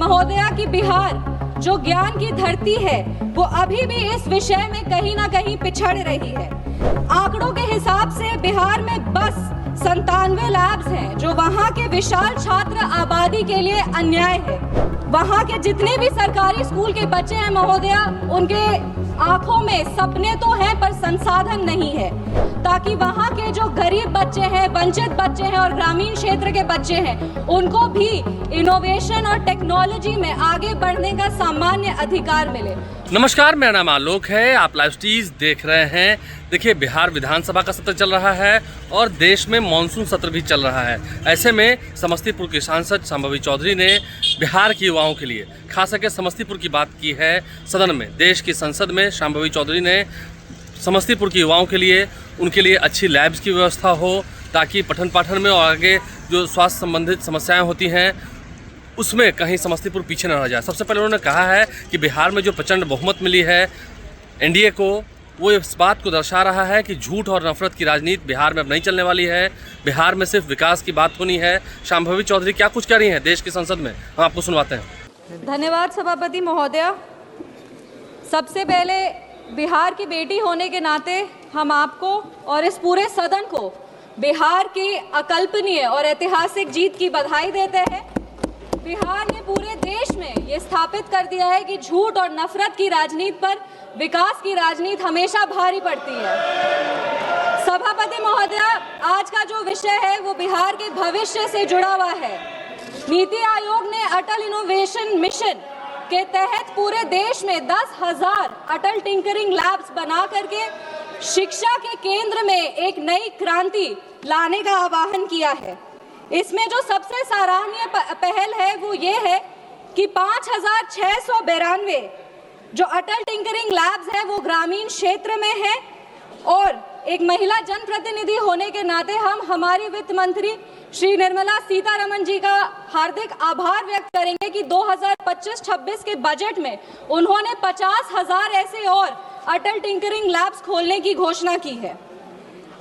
महोदया कि बिहार जो ज्ञान की धरती है वो अभी भी इस विषय में कहीं ना कहीं पिछड़ रही है। आंकड़ों के हिसाब से बिहार में बस 97 लैब्स हैं, जो वहां के विशाल छात्र आबादी के लिए अन्याय है। वहां के जितने भी सरकारी स्कूल के बच्चे हैं महोदया, उनके आंखों में सपने तो हैं पर संसाधन नहीं है, ताकि वहां के जो गरीब बच्चे हैं, वंचित बच्चे हैं और ग्रामीण क्षेत्र के बच्चे हैं, उनको भी इनोवेशन और टेक्नोलॉजी में आगे बढ़ने का सामान्य अधिकार मिले। नमस्कार, मेरा नाम आलोक है। आप लाइव स्टीज देख रहे हैं। देखिए, बिहार विधानसभा का सत्र चल रहा है और देश में मानसून सत्र भी चल रहा है। ऐसे में समस्तीपुर के सांसद शांभवी चौधरी ने बिहार के युवाओं के लिए खास करके समस्तीपुर की बात की है सदन में। देश की संसद में शांभवी चौधरी ने समस्तीपुर के युवाओं के लिए, उनके लिए अच्छी लैब्स की व्यवस्था हो, ताकि पठन पाठन में और आगे जो स्वास्थ्य संबंधित समस्याएँ होती हैं उसमें कहीं समस्तीपुर पीछे न रह जाए। सबसे पहले उन्होंने कहा है कि बिहार में जो प्रचंड बहुमत मिली है एनडीए को, वो इस बात को दर्शा रहा है कि झूठ और नफरत की राजनीति बिहार में अब नहीं चलने वाली है। बिहार में सिर्फ विकास की बात होनी है। शांभवी चौधरी क्या कुछ कह रही हैं देश की संसद में, हम आपको सुनवाते हैं। धन्यवाद सभापति महोदया। सबसे पहले बिहार की बेटी होने के नाते हम आपको और इस पूरे सदन को बिहार की अकल्पनीय और ऐतिहासिक जीत की बधाई देते हैं। बिहार ने पूरे देश में ये स्थापित कर दिया है कि झूठ और नफरत की राजनीति पर विकास की राजनीति हमेशा भारी पड़ती है। सभापति महोदया, आज का जो विषय है वो बिहार के भविष्य से जुड़ा हुआ है। नीति आयोग ने अटल इनोवेशन मिशन के तहत पूरे देश में 10,000 अटल टिंकरिंग लैब्स बना करके शिक्षा के केंद्र में एक नई क्रांति लाने का आह्वान किया है। इसमें जो सबसे सराहनीय पहल है वो ये है कि 5,692 जो अटल टिंकरिंग लैब्स हैं वो ग्रामीण क्षेत्र में है। और एक महिला जनप्रतिनिधि होने के नाते हम हमारी वित्त मंत्री श्री निर्मला सीतारमण जी का हार्दिक आभार व्यक्त करेंगे कि 2025-26 के बजट में उन्होंने 50,000 ऐसे और अटल टिंकरिंग लैब्स खोलने की घोषणा की है।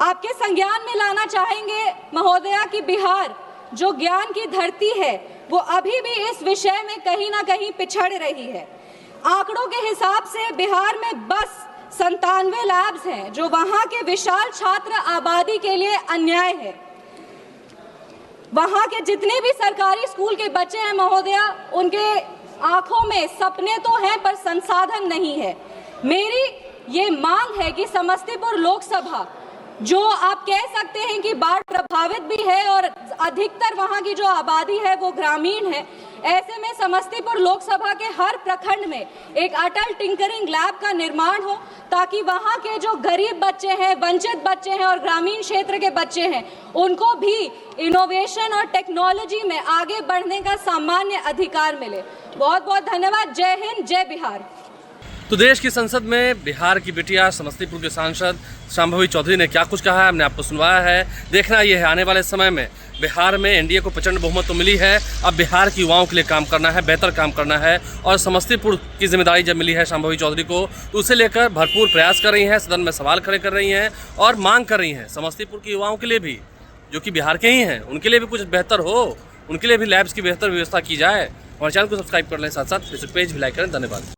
आपके संज्ञान में लाना चाहेंगे महोदया कि बिहार जो ज्ञान की धरती है वो अभी भी इस विषय में कहीं ना कहीं पिछड़ रही है। आंकड़ों के हिसाब से बिहार में बस 97 लैब्स हैं, जो वहां के विशाल छात्र आबादी के लिए अन्याय है। वहां के जितने भी सरकारी स्कूल के बच्चे हैं महोदया, उनके आंखों में सपने तो हैं पर संसाधन नहीं है। मेरी ये मांग है कि समस्तीपुर लोकसभा, जो आप कह सकते हैं कि बाढ़ प्रभावित भी है और अधिकतर वहां की जो आबादी है वो ग्रामीण है, ऐसे में समस्तीपुर लोकसभा के हर प्रखंड में एक अटल टिंकरिंग लैब का निर्माण हो, ताकि वहां के जो गरीब बच्चे हैं, वंचित बच्चे हैं और ग्रामीण क्षेत्र के बच्चे हैं, उनको भी इनोवेशन और टेक्नोलॉजी में आगे बढ़ने का सामान्य अधिकार मिले। बहुत बहुत धन्यवाद। जय हिंद, जय बिहार। तो देश की संसद में बिहार की बिटिया समस्तीपुर के सांसद शांभवी चौधरी ने क्या कुछ कहा है हमने आपको सुनवाया है। देखना ये है आने वाले समय में बिहार में एनडीए को प्रचंड बहुमत तो मिली है, अब बिहार के युवाओं के लिए काम करना है, बेहतर काम करना है। और समस्तीपुर की जिम्मेदारी जब मिली है शांभवी चौधरी को, तो उसे लेकर भरपूर प्रयास कर रही हैं, सदन में सवाल खड़े कर रही हैं और मांग कर रही हैं समस्तीपुर के युवाओं के लिए भी, जो कि बिहार के ही हैं, उनके लिए भी कुछ बेहतर हो, उनके लिए भी लैब्स की बेहतर व्यवस्था की जाए। हमारे चैनल को सब्सक्राइब कर लें, साथ साथ फेसबुक पेज भी लाइक करें। धन्यवाद।